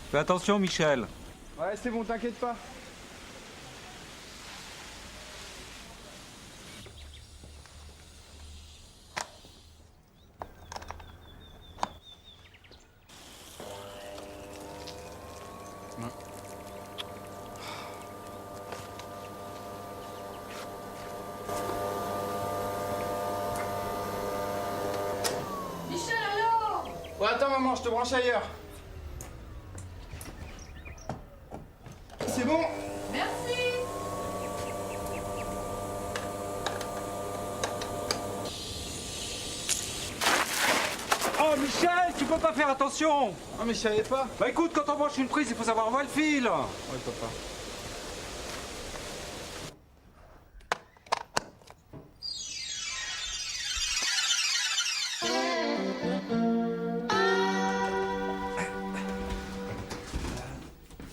Fais attention, Michel. Ouais, c'est bon, t'inquiète pas. Michel, allô? Ouais, attends, maman, je te branche ailleurs. C'est bon? Merci. Oh, Michel, tu peux pas faire attention. Ah, mais je savais pas. Bah écoute, quand on branche une prise, il faut savoir voir le fil. Ouais, papa.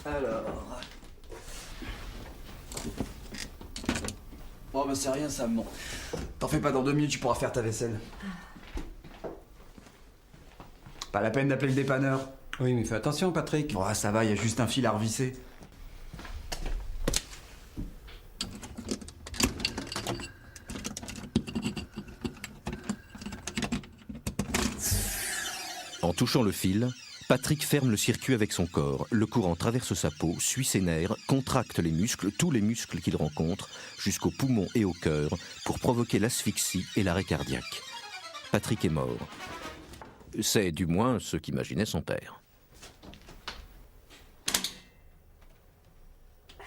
Alors... Bon bah c'est rien ça, bon. T'en fais pas, dans 2 minutes tu pourras faire ta vaisselle. Pas la peine d'appeler le dépanneur. Oui, mais fais attention, Patrick. Oh ça va, y a juste un fil à revisser. En touchant le fil, Patrick ferme le circuit avec son corps. Le courant traverse sa peau, suit ses nerfs, contracte les muscles, tous les muscles qu'il rencontre, jusqu'aux poumons et au cœur, pour provoquer l'asphyxie et l'arrêt cardiaque. Patrick est mort. C'est du moins ce qu'imaginait son père.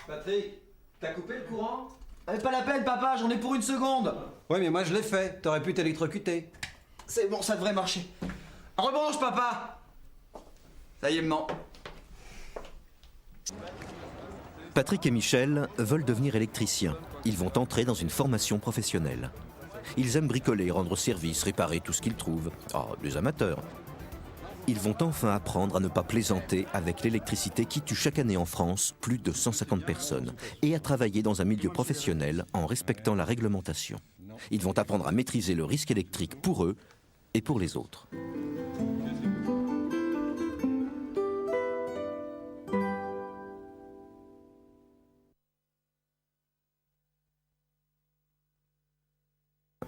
Patrick, t'as coupé le courant? Pas la peine papa, j'en ai pour 1 seconde. Ouais, mais moi je l'ai fait. T'aurais pu t'électrocuter. C'est bon, ça devrait marcher. Rebranche papa. Ça y est, non. Patrick et Michel veulent devenir électriciens. Ils vont entrer dans une formation professionnelle. Ils aiment bricoler, rendre service, réparer tout ce qu'ils trouvent. Oh, des amateurs. Ils vont enfin apprendre à ne pas plaisanter avec l'électricité qui tue chaque année en France plus de 150 personnes et à travailler dans un milieu professionnel en respectant la réglementation. Ils vont apprendre à maîtriser le risque électrique pour eux et pour les autres.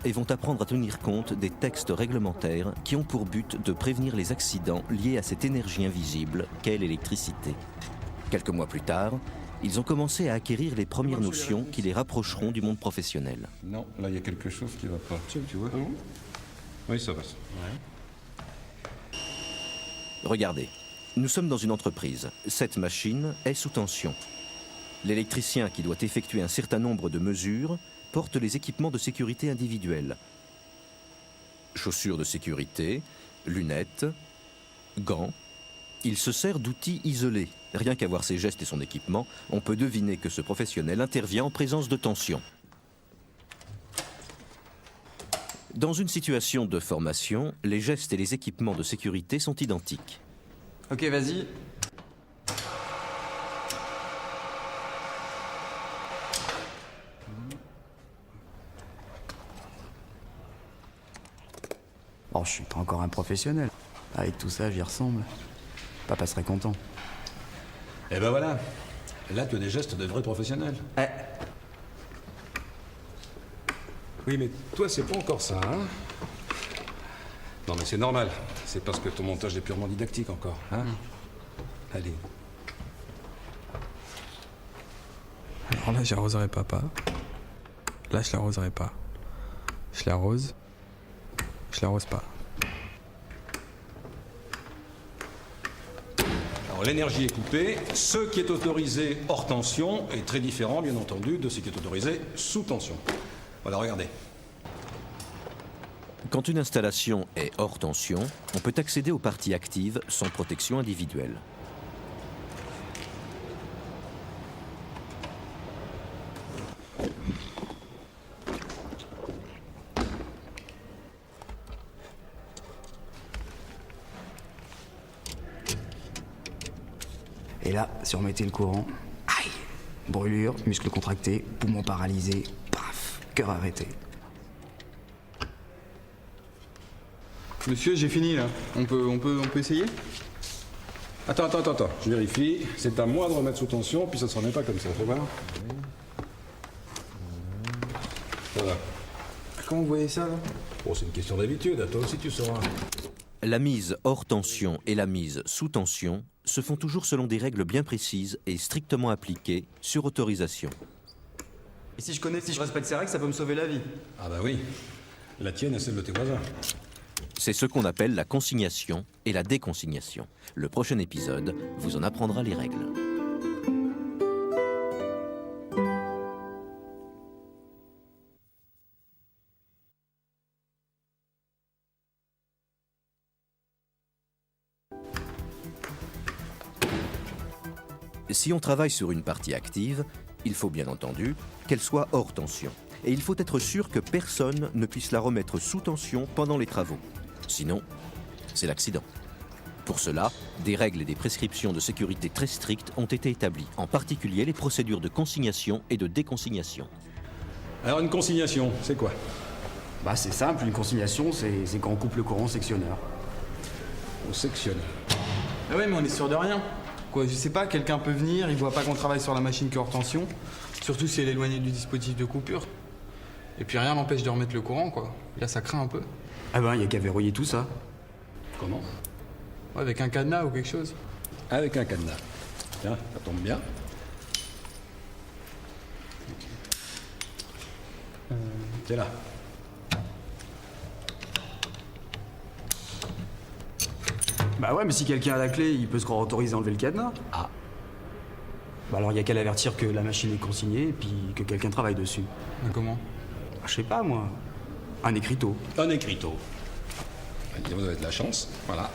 Et vont apprendre à tenir compte des textes réglementaires qui ont pour but de prévenir les accidents liés à cette énergie invisible qu'est l'électricité. Quelques mois plus tard, ils ont commencé à acquérir les premières notions qui les rapprocheront du monde professionnel. Non, là il y a quelque chose qui va pas. Tu vois? Oui, ça passe. Regardez, nous sommes dans une entreprise. Cette machine est sous tension. L'électricien qui doit effectuer un certain nombre de mesures porte les équipements de sécurité individuels. Chaussures de sécurité, lunettes, gants. Il se sert d'outils isolés. Rien qu'à voir ses gestes et son équipement, on peut deviner que ce professionnel intervient en présence de tension. Dans une situation de formation, les gestes et les équipements de sécurité sont identiques. Ok, vas-y. Bon, je suis pas encore un professionnel. Avec tout ça, j'y ressemble. Papa serait content. Et ben voilà. Là, tu as des gestes de vrais professionnels. Eh, Oui, mais toi, c'est pas encore ça, hein? Non, mais c'est normal. C'est parce que ton montage est purement didactique encore, hein? Allez. Alors là, j'arroserai papa. Là, je l'arroserai pas. Je l'arrose. Je l'arrose pas. Alors, l'énergie est coupée. Ce qui est autorisé hors tension est très différent, bien entendu, de ce qui est autorisé sous tension. Voilà, regardez. Quand une installation est hors tension, on peut accéder aux parties actives sans protection individuelle. Et là, si on mettait le courant, aïe, brûlure, muscles contractés, poumons paralysés, paf, cœur arrêté. Monsieur, j'ai fini là. On peut essayer? Attends, je vérifie. C'est à moi de remettre sous tension, puis ça ne se remet pas comme ça, fais voir. Voilà. Comment vous voyez ça, là? Bon, c'est une question d'habitude, à toi aussi tu sauras. La mise hors tension et la mise sous tension se font toujours selon des règles bien précises et strictement appliquées sur autorisation. Et si je respecte ces règles, ça peut me sauver la vie. Ah bah oui, la tienne et celle de tes voisins. C'est ce qu'on appelle la consignation et la déconsignation. Le prochain épisode vous en apprendra les règles. Si on travaille sur une partie active, il faut bien entendu qu'elle soit hors tension. Et il faut être sûr que personne ne puisse la remettre sous tension pendant les travaux. Sinon, c'est l'accident. Pour cela, des règles et des prescriptions de sécurité très strictes ont été établies, en particulier les procédures de consignation et de déconsignation. Alors une consignation, c'est quoi? Bah c'est simple, une consignation, c'est quand on coupe le courant au sectionneur. Au sectionneur. Ah ouais, mais on est sûr de rien. Quoi, je sais pas, quelqu'un peut venir, il voit pas qu'on travaille sur la machine qui est hors tension, surtout si elle est éloignée du dispositif de coupure. Et puis rien n'empêche de remettre le courant, quoi. Là, ça craint un peu. Ah ben, y a qu'à verrouiller tout ça. Comment? Ouais, avec un cadenas ou quelque chose. Avec un cadenas. Tiens, ça tombe bien. C'est là. Bah ouais, mais si quelqu'un a la clé, il peut se croire autorisé à enlever le cadenas. Ah. Bah alors y a qu'à l'avertir que la machine est consignée et puis que quelqu'un travaille dessus. Mais comment? Ah, je sais pas moi. Un écriteau. Un écriteau. Vous avez de la chance, voilà.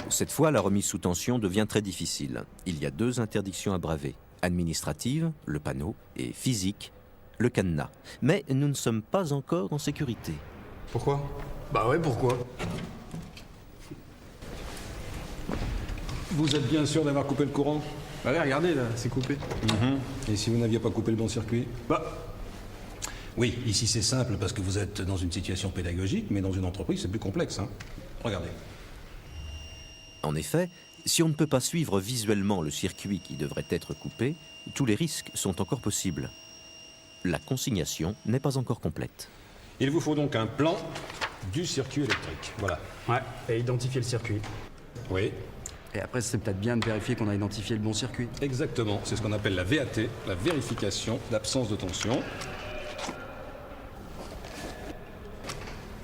Cette fois, la remise sous tension devient très difficile. Il y a 2 interdictions à braver. Administrative, le panneau, et physique, le cadenas. Mais nous ne sommes pas encore en sécurité. Pourquoi? Bah ouais, pourquoi? Vous êtes bien sûr d'avoir coupé le courant? Allez, regardez, là, c'est coupé. Et si vous n'aviez pas coupé le bon circuit? Bah, Oui, ici c'est simple parce que vous êtes dans une situation pédagogique, mais dans une entreprise c'est plus complexe, hein. Regardez. En effet, si on ne peut pas suivre visuellement le circuit qui devrait être coupé, tous les risques sont encore possibles. La consignation n'est pas encore complète. Il vous faut donc un plan du circuit électrique, voilà. ouais, et identifier le circuit. Oui, Et après, c'est peut-être bien de vérifier qu'on a identifié le bon circuit. exactement. C'est ce qu'on appelle la VAT, la vérification d'absence de tension.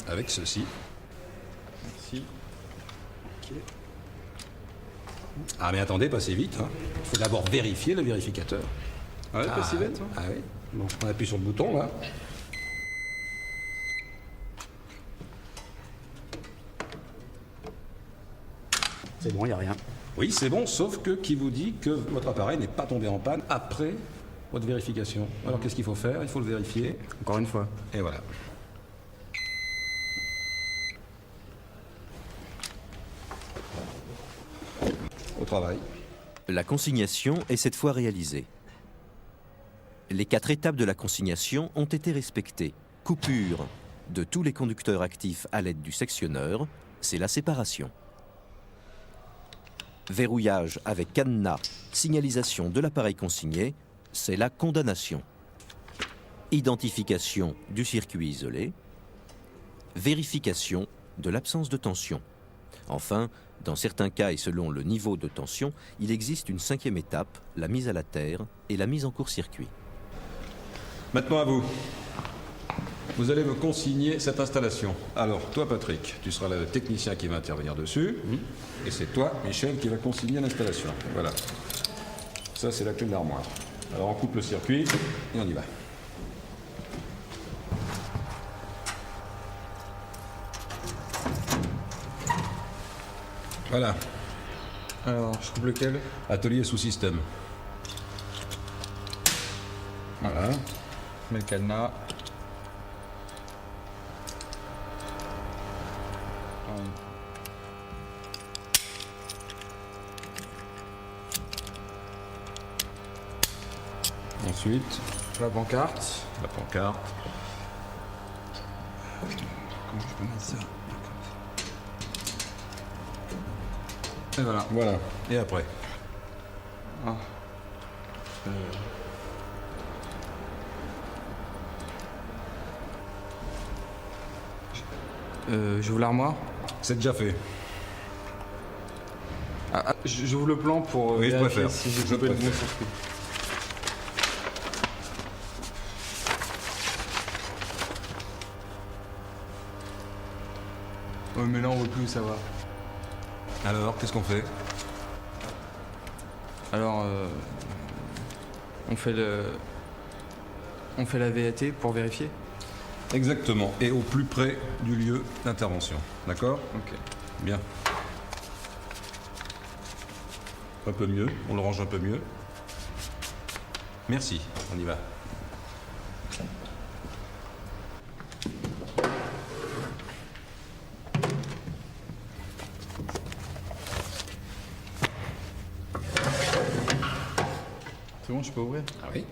Avec ceci. Si. Ah mais attendez, passez vite, hein. Il faut d'abord vérifier le vérificateur. Ouais, pas si bête, hein. Ah oui. Bon, on appuie sur le bouton là. C'est bon, y a rien. Oui, c'est bon, sauf que qui vous dit que votre appareil n'est pas tombé en panne après votre vérification. Alors qu'est-ce qu'il faut faire? Il faut le vérifier. Encore une fois. Et voilà. Au travail. La consignation est cette fois réalisée. Les 4 étapes de la consignation ont été respectées. Coupure de tous les conducteurs actifs à l'aide du sectionneur, c'est la séparation. Verrouillage avec cadenas, signalisation de l'appareil consigné, c'est la condamnation. Identification du circuit isolé, vérification de l'absence de tension. Enfin, dans certains cas et selon le niveau de tension, il existe une 5e étape, la mise à la terre et la mise en court-circuit. Maintenant à vous. Vous allez me consigner cette installation. Alors, toi, Patrick, tu seras le technicien qui va intervenir dessus. Et c'est toi, Michel, qui va consigner l'installation. Voilà. Ça, c'est la clé de l'armoire. Alors, on coupe le circuit et on y va. Voilà. Alors, je coupe lequel? Atelier sous système. Voilà. Je mets le cadenas. Ensuite, La pancarte. la pancarte. Comment je peux mettre ça? Et voilà. Voilà. Et après? J'ouvre l'armoire. C'est déjà fait. J'ouvre le plan pour Oui, je vérifier préfère. si j'ai Je coupé le bon préfère. circuit. Ouais, mais là on voit plus où ça va. Alors, qu'est-ce qu'on fait? Alors, on fait la VAT pour vérifier. Exactement. Et au plus près du lieu d'intervention. D'accord? Ok. Bien. Un peu mieux. On le range un peu mieux. Merci. On y va. C'est bon, je peux ouvrir? Ah oui.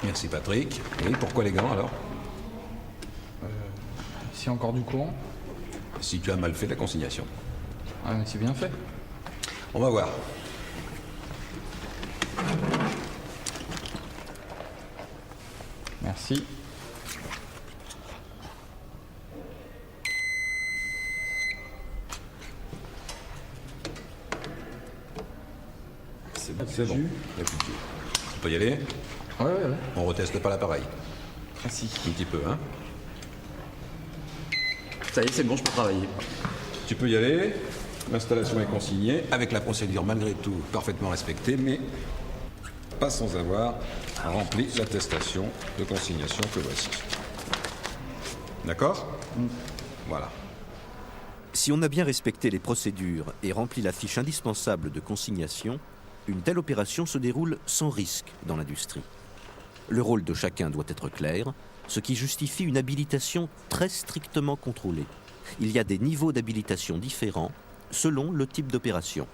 Merci Patrick. Oui, pourquoi les gants alors? S'il y a encore du courant? Si tu as mal fait la consignation. Ah, mais c'est bien fait. On va voir. Merci. C'est bon. Il n'y a plus de jus. On peut y aller? Ouais. On reteste pas l'appareil. Merci. Un petit peu, hein? Ça y est, c'est bon, je peux travailler. Tu peux y aller. L'installation est consignée, avec la procédure malgré tout parfaitement respectée, mais pas sans avoir rempli l'attestation de consignation que voici. D'accord? Voilà. Si on a bien respecté les procédures et rempli la fiche indispensable de consignation, une telle opération se déroule sans risque dans l'industrie. Le rôle de chacun doit être clair, ce qui justifie une habilitation très strictement contrôlée. Il y a des niveaux d'habilitation différents selon le type d'opération.